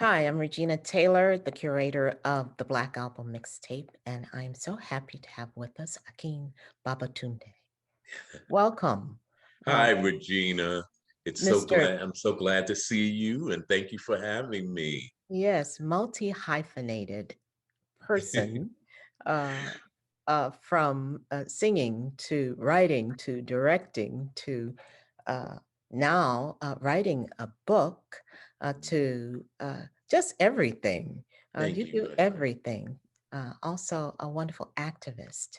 Hi, I'm Regina Taylor, the curator of the Black Album Mixtape, and I'm so happy to have with us Akin Babatunde. Welcome, uh, Hi, Regina. Mr. I'm so glad to see you and thank you for having me. Yes, multi-hyphenated person, uh, from singing to writing to directing to uh, now writing a book to just everything. Thank You you, do honey. everything. Also, a wonderful activist.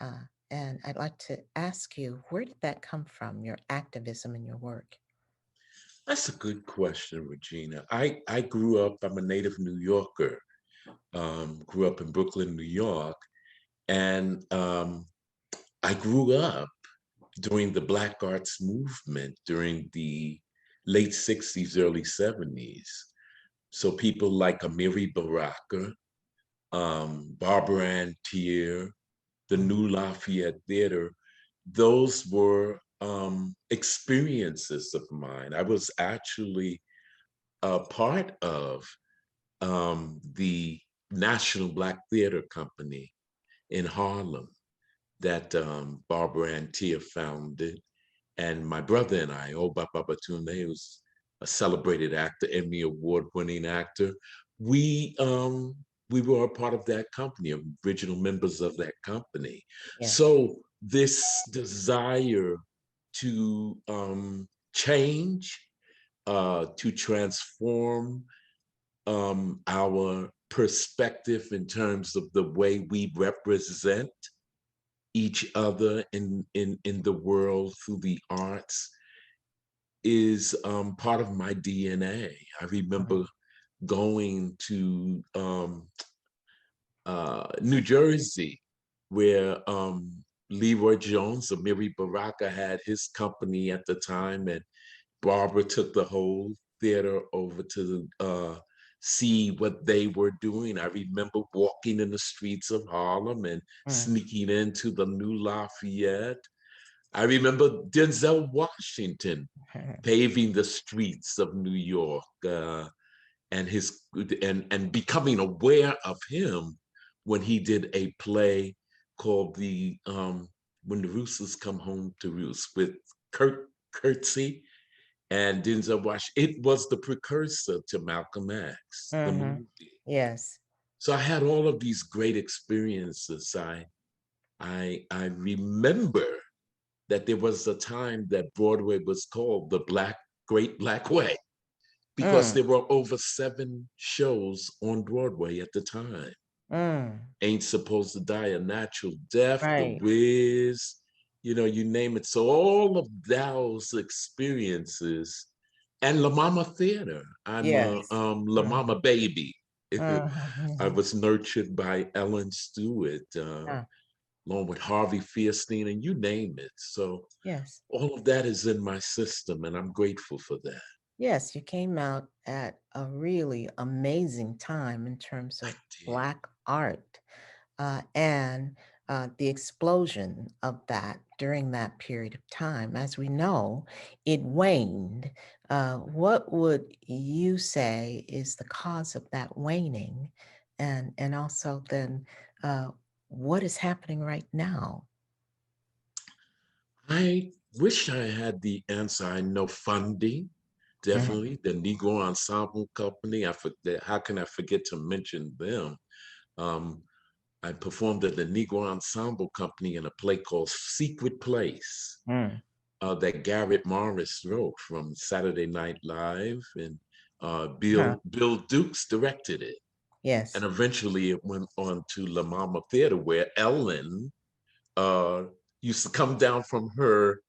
Uh, and I'd like to ask you, where did that come from, your activism and your work? That's a good question, Regina. I grew up, I'm a native New Yorker, grew up in Brooklyn, New York, and I grew up during the Black Arts Movement during the late 60s, early 70s. So people like Amiri Baraka, Barbara Ann Tier, the Mm, New Lafayette Theater, those were experiences of mine. I was actually a part of the National Black Theater Company in Harlem that Barbara Ann Tia founded. And my brother and I, Oba Babatunde, who's a celebrated actor, Emmy Award-winning actor, we um, we were a part of that company, original members of that company. yes. So this desire to change, to transform our perspective in terms of the way we represent each other in the world through the arts is part of my DNA. I Mm, remember going to New Jersey, where Leroy Jones of Miri Baraka had his company at the time, and Barbara took the whole theater over to see what they were doing. I remember walking in the streets of Harlem and mm, sneaking into the New Lafayette. I remember Denzel Washington paving the streets of New York, and his and becoming aware of him when he did a play called the When the Roosters Come Home to Roost with Kurt Kurtzy and Denzel Washington. It was the precursor to Malcolm X, the mhm. movie. Yes. So I had all of these great experiences. I remember that there was a time that Broadway was called the Great Black Way because Mm, there were over 7 shows on Broadway at the time. mm, Ain't Supposed to Die a Natural Death, The right. Wiz, you name it. So all of those experiences and La Mama Theater. I'm a Yes. La Mm, Mama baby. I mhm. was nurtured by Ellen Stewart, Ah, along with Harvey Fierstein, and you name it. So yes. all of that is in my system, and I'm grateful for that. Yes, you came out at a really amazing time in terms I of did. Black art and the explosion of that during that period of time. As we know, it waned. What would you say is the cause of that waning? And also then, uh, what is happening right now? I wish I had the answer. I know funding, Mm, definitely. The Negro Ensemble Company, how can I forget to mention them? Um, I performed at the Negro Ensemble Company in a play called Secret Place mm, that Garrett Morris wrote from Saturday Night Live, and huh, Bill Dukes directed it. And yes. eventually it went on to La Mama Theater, where Ellen uh, used to come down from her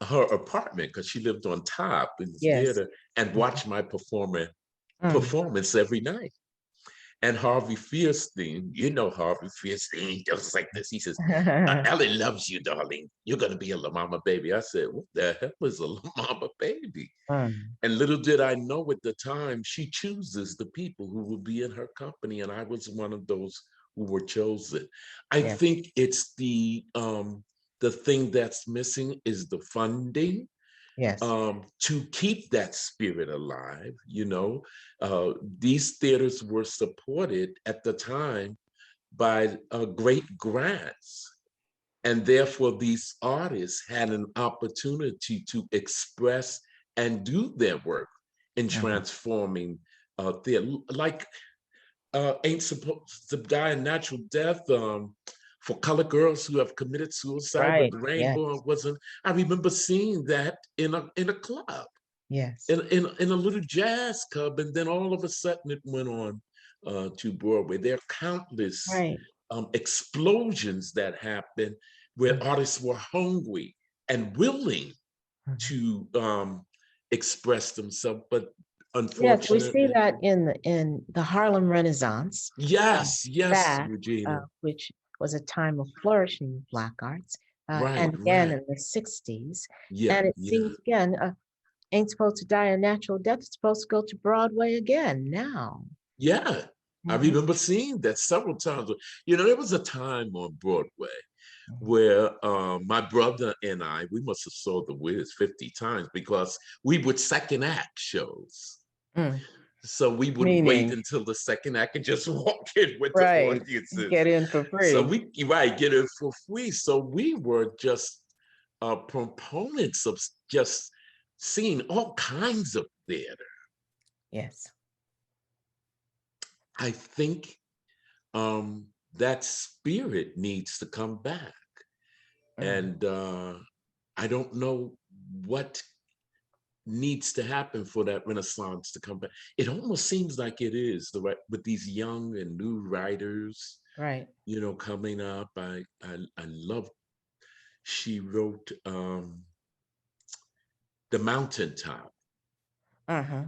apartment because she lived on top in the Yes. theater and Mhm. watch my Mm. performance every night. And Harvey Fierstein, you know Harvey Fierstein, just like this. He says, Ellen loves you, darling. You're gonna be a La Mama baby. I said, what the hell is a La Mama baby? Mm, And little did I know at the time, she chooses the people who will be in her company. And I was one of those who were chosen. I yeah. think it's the thing that's missing is the funding. Yes. to keep that spirit alive. These theaters were supported at the time by great grants. And therefore, these artists had an opportunity to express and do their work in Mhm. transforming theater. Like Ain't Supposed to Die a Natural Death, for colored girls who have committed suicide, but Right. the Yes. rainbow wasn't. I remember seeing that in a club, Yes. in a little jazz club, and then all of a sudden it went on to Broadway. There are countless Right. explosions that happened where Mhm. artists were hungry and willing Mhm. to express themselves, but Yes, we see unfortunately, that in the Harlem Renaissance, uh, yes, yes, that Regina, which was a time of flourishing of Black arts, right, and again right, in the 60s. yeah, And it yeah. seems again, Ain't Supposed to Die a Natural Death. It's supposed to go to Broadway again now. Yeah, I Mhm. remember seeing that several times. There was a time on Broadway Mhm. where my brother and we must have saw The Wiz 50 times because we would second act shows. Mm. So we would wait Meaning, until the second act and just walk in with the right, audiences. get in for So free. we, right, get it for free. So we were just proponents of just seeing all kinds of theater. Yes. I think that spirit needs to come back. Mhm. And I don't know what needs to happen for that renaissance to come back. It almost seems like it is the right with these young and new writers, Right. coming up. I love she wrote The Mountaintop, Uh-huh.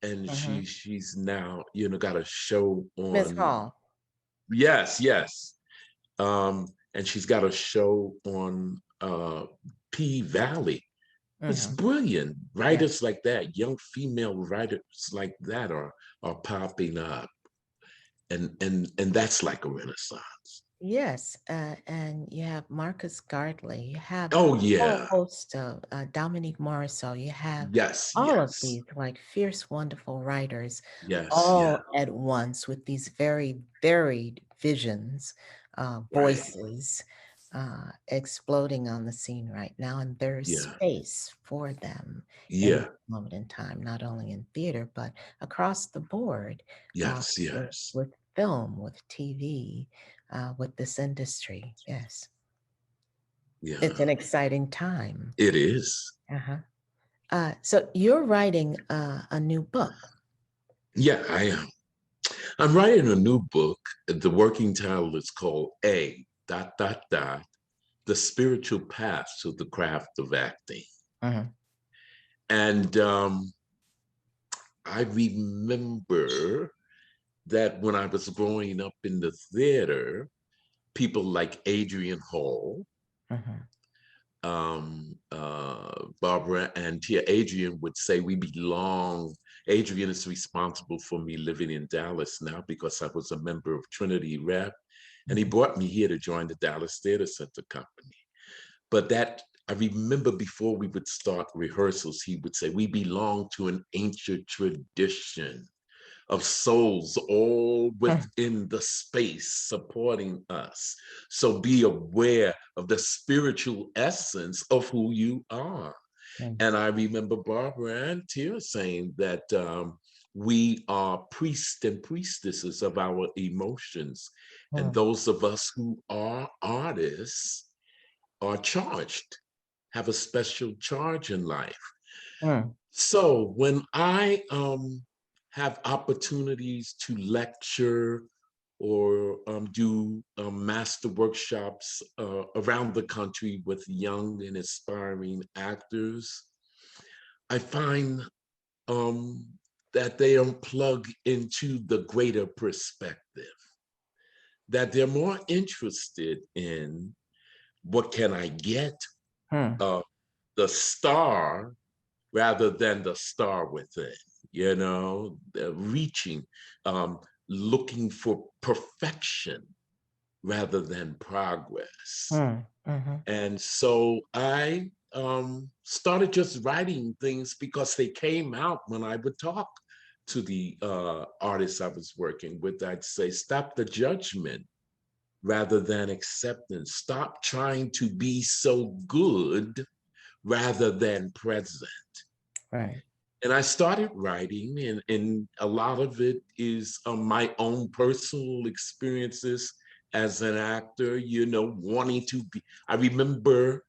and Uh-huh. she's now got a show Miss on. Hall. Yes, yes. And she's got a show on P Valley. It's Mhm. brilliant. Yeah. Writers like that, young female writers like that are popping up, and that's like a renaissance. Yes, and you have Marcus Gartley, you have Oh a whole yeah, host of Dominique Morisseau, you have yes, all of yes, these like fierce, wonderful writers yes, yeah, all at once with these very varied visions, right, voices exploding on the scene right now. And there's yeah, space for them in this yeah, moment in time, not only in theater, but across the board yes, yes, with film, with TV, with this industry. Yes, it's yeah. an exciting time. It is. Uh-huh. So you're writing a new book. Yeah, I am. I'm writing a new book. The working title is called A dot dot dot The Spiritual Path to the Craft of Acting. Mhm. And I remember that when I was growing up in the theater, people like Adrian Hall, Mhm. Barbara and Tia. Adrian would say, we belong. Adrian is responsible for me living in Dallas now because I was a member of Trinity Rep. And he Mhm. brought me here to join the Dallas Theater Center Company. But that, I remember before we would start rehearsals, he would say, we belong to an ancient tradition of souls all Mhm. within the space supporting us. So be aware of the spiritual essence of who you are. Mhm. And I remember Barbara and Tia saying that we are priests and priestesses of our emotions. And Mhm. those of us who are artists are charged, have a special charge in life. Mhm. So when I have opportunities to lecture or do master workshops around the country with young and aspiring actors, I find um, that they don't plug into the greater perspective, that they're more interested in what can I get, Mhm. uh, the star rather than the star within, reaching, um, looking for perfection rather than progress. Mhm. Mhm. And so I started just writing things because they came out when I would talk to the artists I was working with. I'd say, stop the judgment rather than acceptance. Stop trying to be so good rather than present. Right. And I started writing, and a lot of it is my own personal experiences as an actor, wanting to be. I remember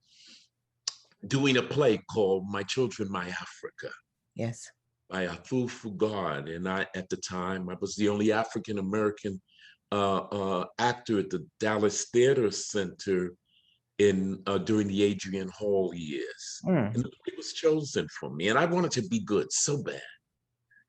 doing a play called My Children, My Africa Yes. by Afu Fugard. And at the time, I was the only African American actor at the Dallas Theater Center during the Adrian Hall years. Mm. And it was chosen for me. And I wanted to be good so bad.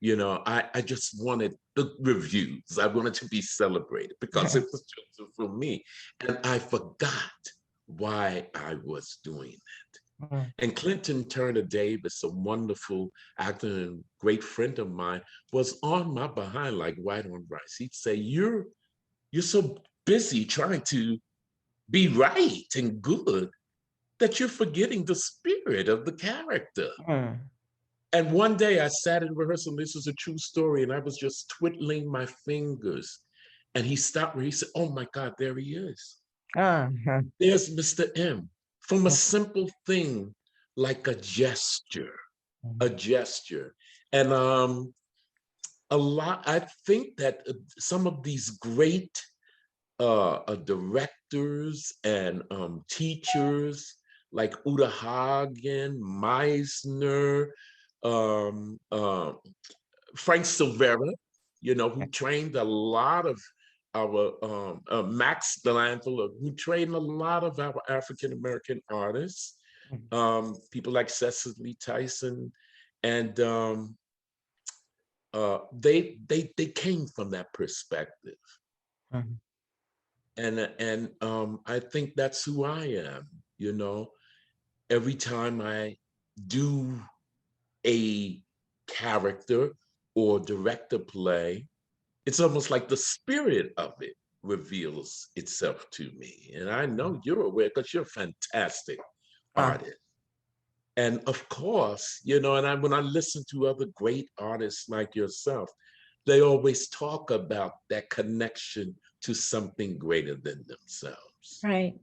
I just wanted the reviews. I wanted to be celebrated because it was chosen for me. And I forgot why I was doing it. Mm. And Clinton Turner Davis, a wonderful actor and great friend of mine, was on my behind like white on rice. He'd say, You're so busy trying to be right and good that you're forgetting the spirit of the character. Mm. And one day I sat in rehearsal, this is a true story, and I was just twiddling my fingers. And he stopped me. He said, Oh my God, there he is. Uh-huh. There's Mr. M. From a simple thing like a gesture, a Mm. gesture. And I think that some of these great directors and teachers like Uta Hagen, Meisner, um, uh, Frank Silvera, who trained a lot of our Max Delanthal, who trained a lot of our African American artists, Mm. people like Cecily Tyson, and they came from that perspective, Mm. and I think that's who I am. Every time I do a character or direct a play, it's almost like the spirit of it reveals itself to me. And I know you're aware because you're a fantastic Ah, artist. And of course, when I listen to other great artists like yourself, they always talk about that connection to something greater than themselves. right.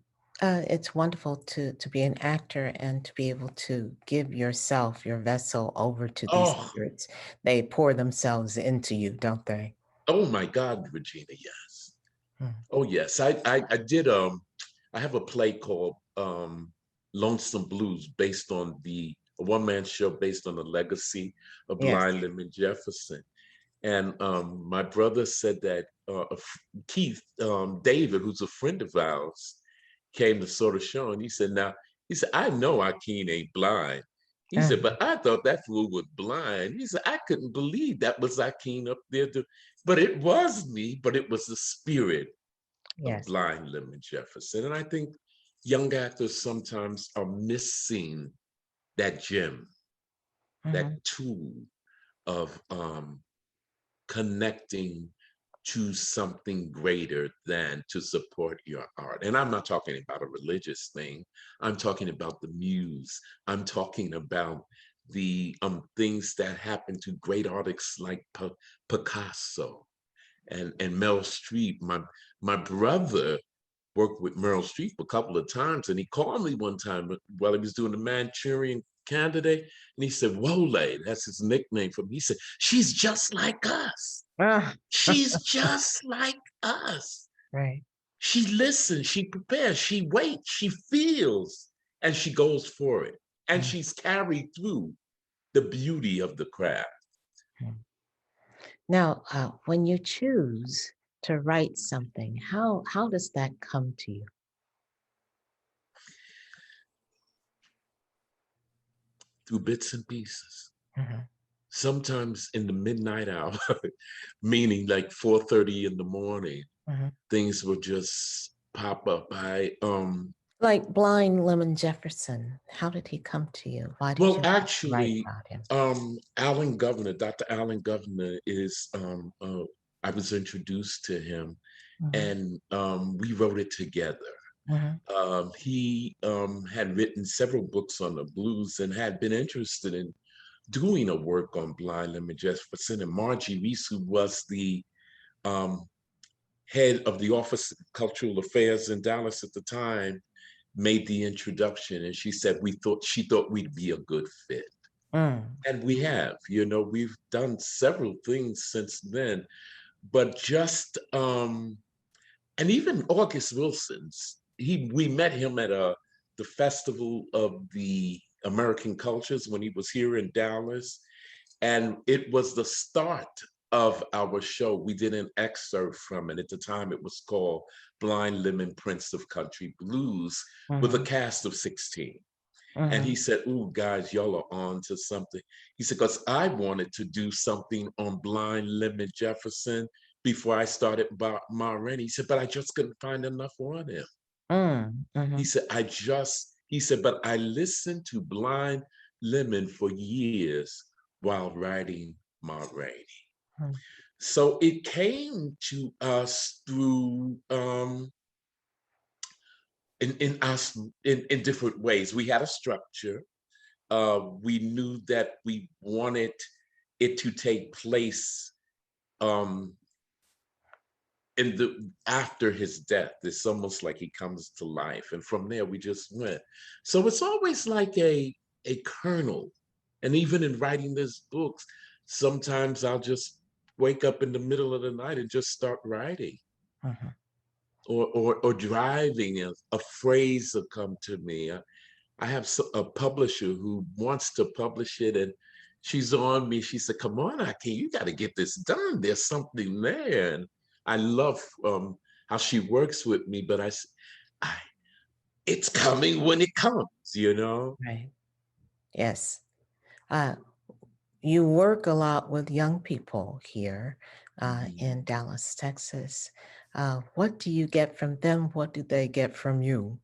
It's wonderful to be an actor and to be able to give yourself, your vessel, over to these Oh, spirits. They pour themselves into you, don't they? oh my God, Regina, yes. Mm. Oh yes, I did I have a play called Lonesome Blues based on a one-man show based on the legacy of Yes. Blind Lyman Jefferson. And my brother said that Keith David, who's a friend of ours, came to sort of show, and he said, I know Akin ain't blind. He Uh, said, but I thought that fool was blind. He said, I couldn't believe that was Akin up there. But it was me, but it was the spirit of yes. Blind Lyman Jefferson. And I think young actors sometimes are missing that gem, that Mhm. tool of connecting to something greater than to support your art. And I'm not talking about a religious thing. I'm talking about the muse. I'm talking about the things that happen to great artists like Picasso and Mel Streep. My brother worked with Meryl Streep a couple of times, and he called me one time while he was doing the Manchurian Candidate, and he said, "Wole, that's his nickname for me." He said, "She's just like us. Ah, She's just like us. right. She listens, she prepares, she waits, she feels, and she goes for it. And Mm. she's carried through the beauty of the craft." Mm. Now, when you choose to write something, how does that come to you? Through bits and pieces. Mhm. Sometimes in the midnight hour, meaning like 4:30 in the morning, Mhm. things will just pop up. Like Blind Lemon Jefferson, how did he come to you? Why did Well, you write actually, about him? Alan Governor, Dr. Alan Governor is, I was introduced to him, Mhm. and we wrote it together. Mhm. He had written several books on the blues and had been interested in doing a work on blind Lemon Jefferson. And Margie Reese, who was the um, head of the Office of Cultural Affairs in Dallas at the time, made the introduction, and she thought we'd be a good fit. Mm. And we have, we've done several things since then, but just and even August Wilson's, we met him at the Festival of the American Cultures when he was here in Dallas. And it was the start of our show. We did an excerpt from it. At the time, it was called Blind Lemon Prince of Country Blues with a Mhm. cast of 16. And he Mhm. said, "Ooh, guys, y'all are on to something." He said, "Because I wanted to do something on Blind Lemon Jefferson before I started Ma Rainey." He said, "But I just couldn't find enough on him." Mm. He Mhm. said, he said, "But I listened to Blind Lemon for years while writing Ma Rainey." Mm. So it came to us through in us in different ways. We had a structure. We knew that we wanted it to take place um, in the after his death. It's almost like he comes to life, and from there we just went. So it's always like a kernel, and even in writing this books, sometimes I'll just wake up in the middle of the night and just start writing, Mhm. or driving. A phrase will come to me. I have a publisher who wants to publish it, and she's on me. She said, "Come on, Akin, you got to get this done. There's something there." And I love how she works with me, but I, it's coming when it comes. Right. Yes. Uh, you work a lot with young people here Mhm. in Dallas, Texas. What do you get from them? What do they get from you?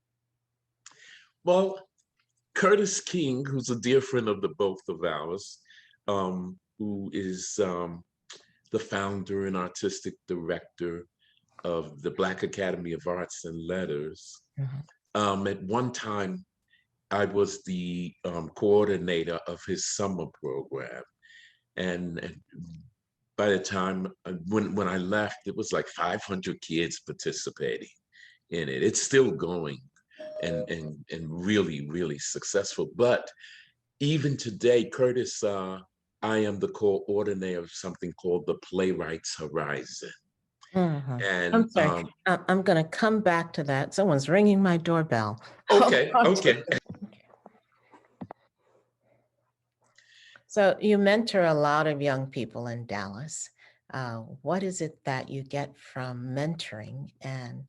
Well, Curtis King, who's a dear friend of the both of ours, who is the founder and artistic director of the Black Academy of Arts and Letters. Mhm. At one time, I was the coordinator of his summer program, and by the time when I left, it was like 500 kids participating in it. It's still going, and really really successful. But even today, Curtis, I am the coordinator of something called the Playwrights Horizon, Mhm. and I'm sorry. I'm going to come back to that. Someone's ringing my doorbell. Hold okay, on just okay. a So you mentor a lot of young people in Dallas. What is it that you get from mentoring? And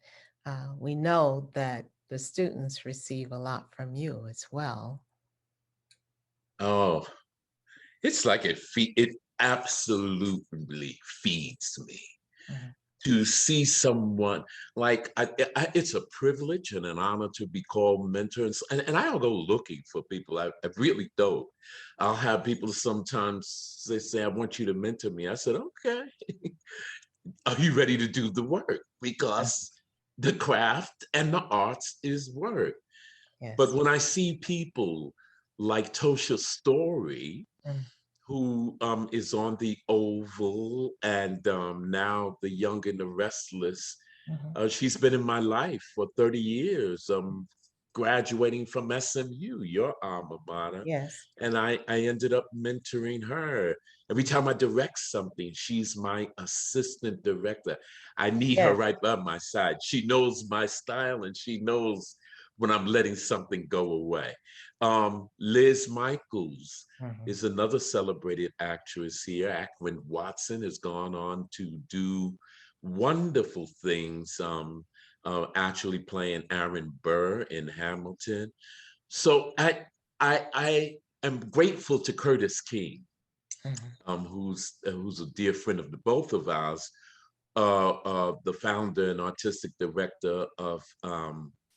we know that the students receive a lot from you as well. Oh, it's like it absolutely feeds me Mhm. to see someone like it's a privilege and an honor to be called mentor, and I don't go looking for people. I really don't. I'll have people sometimes they say, "I want you to mentor me." I said, "Okay." Are you ready to do the work? Yeah. Because the craft and the arts is work. But Yes. when I see people like Tosha Story, Mm. who is on the Oval, and now The Young and the Restless. Mhm. She's been in my life for 30 years, graduating from SMU, your alma mater. Yes. And I ended up mentoring her. Every time I direct something, she's my assistant director. I need her Yes. right by my side. She knows my style, and she knows when I'm letting something go away. Liz Michaels Mhm. is another celebrated actress here. Ackman Watson has gone on to do wonderful things, actually playing Aaron Burr in Hamilton. So I am grateful to Curtis King, Mhm. who's a dear friend of the both of ours, the founder and artistic director of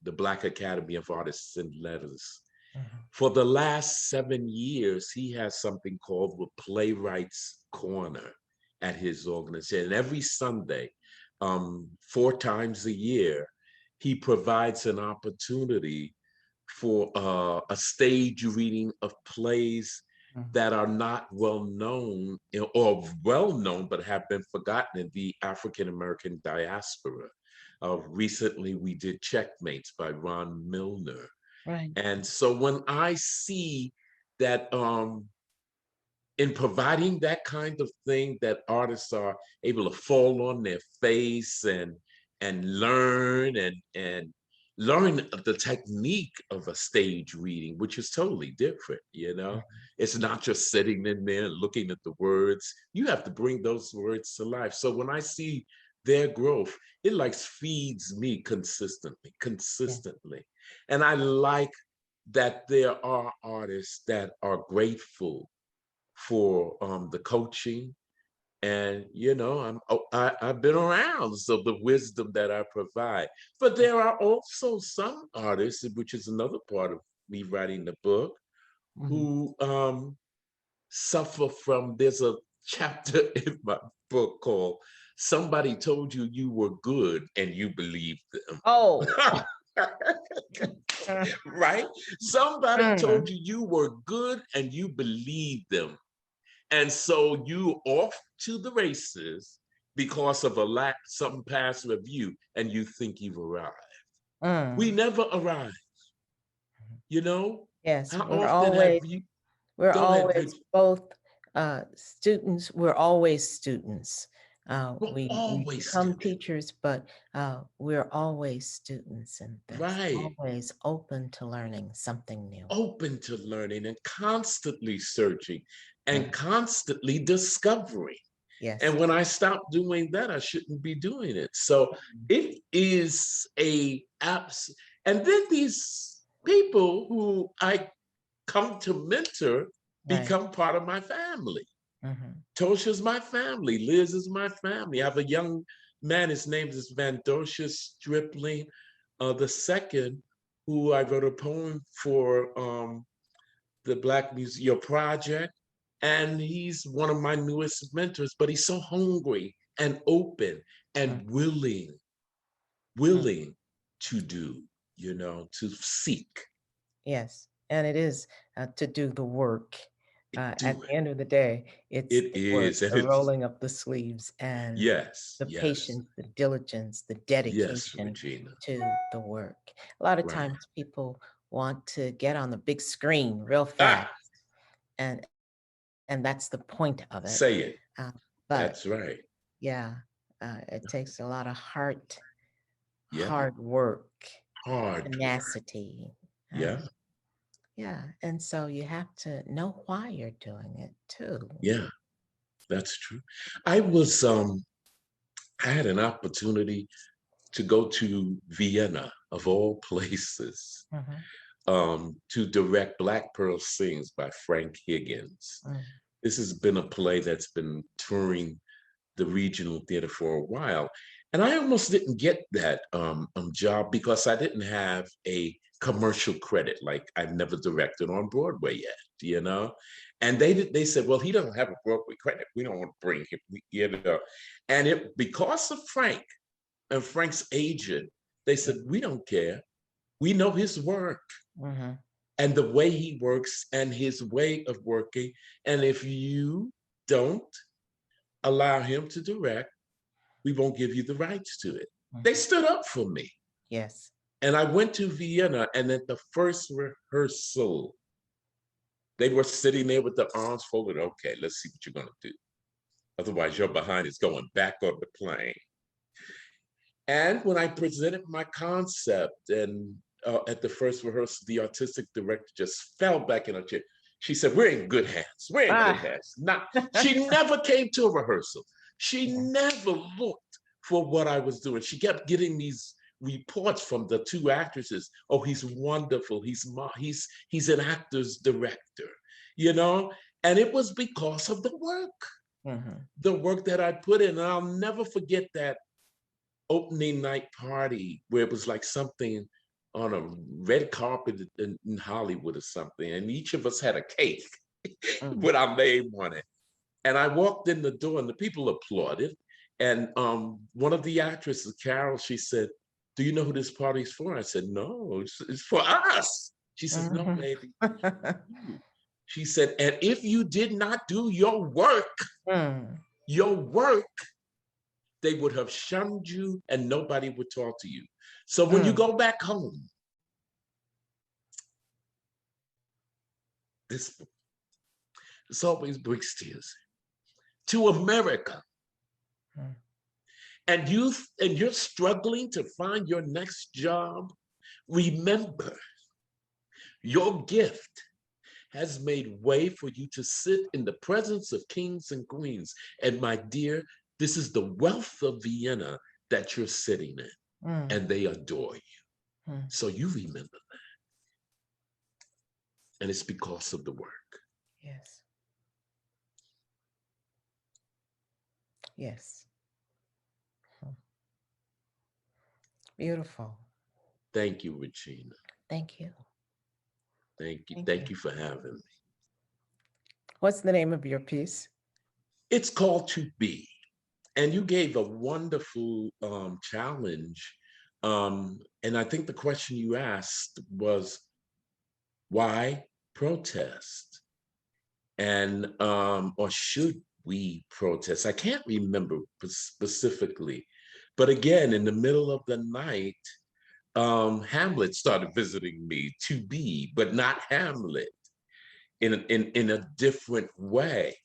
the Black Academy of Artists and Letters. Mhm. For the last 7 years, he has something called the Playwrights Corner at his organization. And every Sunday, 4 times a year, he provides an opportunity for a stage reading of plays Mhm. that are not well known or well known but have been forgotten in the African American diaspora. Recently, we did Checkmates by Ron Milner. Right. And so when I see that in providing that kind of thing, that artists are able to fall on their face and learn and learn the technique of a stage reading, which is totally different, you know. Mhm. It's not just sitting in there looking at the words. You have to bring those words to life. So when I see their growth, it like feeds me Yeah. consistently. And I like that there are artists that are grateful for the coaching. And I've been around, so the wisdom that I provide. But there are also some artists, which is another part of me writing the book, Mhm. who suffer from. There's a chapter in my book called "Somebody Told You You Were Good and You Believed Them." Oh. Right? Somebody Mm. told you you were good and you believed them. And so you off to the races because of some past review, and you think you've arrived. We Mm. never arrive, you know? Yes, How often have you, we're go ahead, always Bridget. both students. We're always students. We're We always become students, teachers, but we're always students in this. right? Always open to learning something new. Open to learning and constantly searching and Mhm. constantly discovering. Yes. And when I stop doing that, I shouldn't be doing it. So Mhm. it is a apps. And then these people who I come to mentor Right. become part of my family. Hmm. Tosha's my family. Liz is my family. I have a young man, his name is Vandosha Stripling, the second, who I wrote a poem for the Black Museum Project. And he's one of my newest mentors, but he's so hungry and open and willing to do, to seek, Yes, and it is to do the work. At do the it. end of the day, it's It the work, is. And the it's, rolling up the sleeves, and yes, the yes, patience, the diligence, the yes, dedication Regina. to the work. A lot of Right. times people want to get on the big screen real fast, Ah, and that's the point of it. say it. But That's right. yeah, it takes a lot of Yeah. hard work, Hard work. tenacity. Yeah. Yeah, and so you have to know why you're doing it too. Yeah. That's true. I was I had an opportunity to go to Vienna, of all places, Mhm, to direct Black Pearl Sings by Frank Higgins. mm, This has been a play that's been touring the regional theater for a while. And I almost didn't get that job because I didn't have a commercial credit. Like I've never directed on Broadway yet, you know? And they said, well, he doesn't have a Broadway credit. We don't want to bring him, you know? And it because of Frank and Frank's agent, they said, we don't care. We know his work mhm, and the way he works and his way of working. And if you don't allow him to direct, we won't give you the rights to it. They mhm. stood up for me. Yes. And I went to Vienna, and at the first rehearsal, they were sitting there with their arms folded. Okay, let's see what you're going to do. Otherwise, your behind is going back on the plane. And when I presented my concept, and at the first rehearsal, the artistic director just fell back in her chair. She said, "We're in good hands. We're in good Ah. hands." Not, she never came to a rehearsal. She Yeah. never looked for what I was doing. She kept getting these reports from the two actresses. Oh, he's wonderful. He's an actor's director, you know. And it was because of Mhm, the work that I put in. And I'll never forget that opening night party where it was like something on a red carpet in Hollywood or something, and each of us had a cake mhm, with our name on it. And I walked in the door, and the people applauded. And one of the actresses, Carol, she said, do you know who this party's for? I said, no, it's for us. She says, no, Mhm. baby, you. She said, and if you did not do Mm, your work, they would have shunned you and nobody would talk to you. So when you mm, go back home, this always brings tears to America, mm, and you're struggling to find your next job. Remember, your gift has made way for you to sit in the presence of kings and queens. And my dear, this is the wealth of Vienna that you're sitting in, mm, and they adore you. mm. So you remember, and it's because of the work. Yes. Yes. Mm. Beautiful. Thank you, Regina. Thank you. Thank you. Thank you. Thank you for having me. What's the name of your piece? It's called To Be. And you gave a wonderful challenge. And I think the question you asked was, why protest? And or should we protest? I can't remember specifically, but again, in the middle of the night, Hamlet started visiting me, to be, but not Hamlet, in a different way.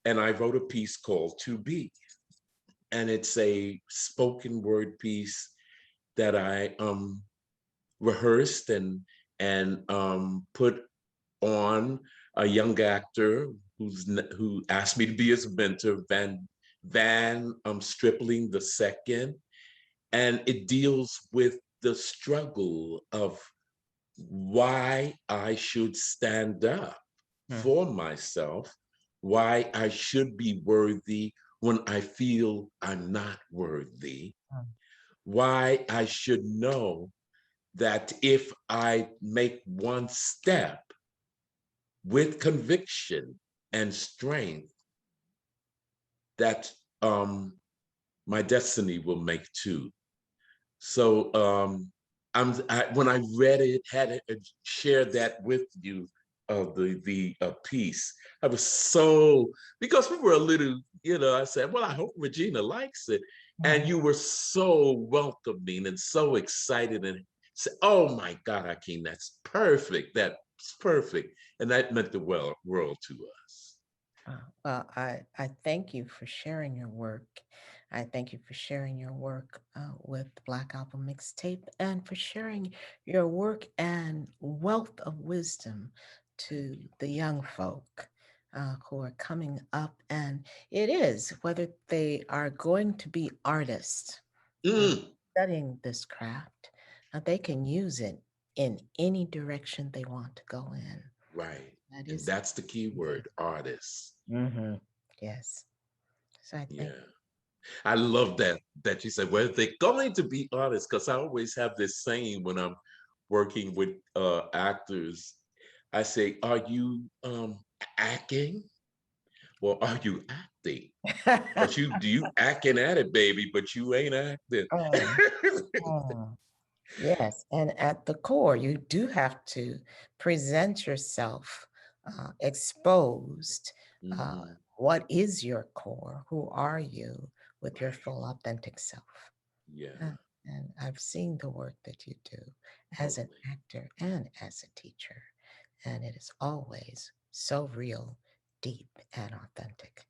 And I wrote a piece called To Be, and it's a spoken word piece that I rehearsed and put on a young actor who asked me to be his mentor, Van Stripling the second, and it deals with the struggle of why I should stand up Mm, for myself, why I should be worthy when I feel I'm not worthy, mm, why I should know that if I make one step with conviction and strength, that my destiny will make two. So when I read it, had it, shared that with you, the piece, I was so, because we were a little, I said, well, I hope Regina likes it, and mm. you were so welcoming and so excited and said, oh my God, Akin, that's perfect, that's perfect, and that meant the world to us. Well, I thank you for sharing your work. I thank you for sharing your work with the Black Album Mixtape and for sharing your work and wealth of wisdom to the young folk who are coming up. And it is whether they are going to be artists uh, Mm, studying this craft, they can use it in any direction they want to go in. right, That and is, that's the key word, artists. mm-hmm. Yes. So I think, Yeah. I love that you said, well, they're going to be honest, because I always have this saying when I'm working with actors. I say, are you acting or are you acting? Because you acting at it, baby, but you ain't acting. oh, oh, yes. And at the core, you do have to present yourself exposed. Uh, Mhm. what is your core? Who are you with your Right. full authentic self? Uh, Yeah. and I've seen the work that you do Oh as an man. actor and as a teacher. And it is always so real, deep, and authentic.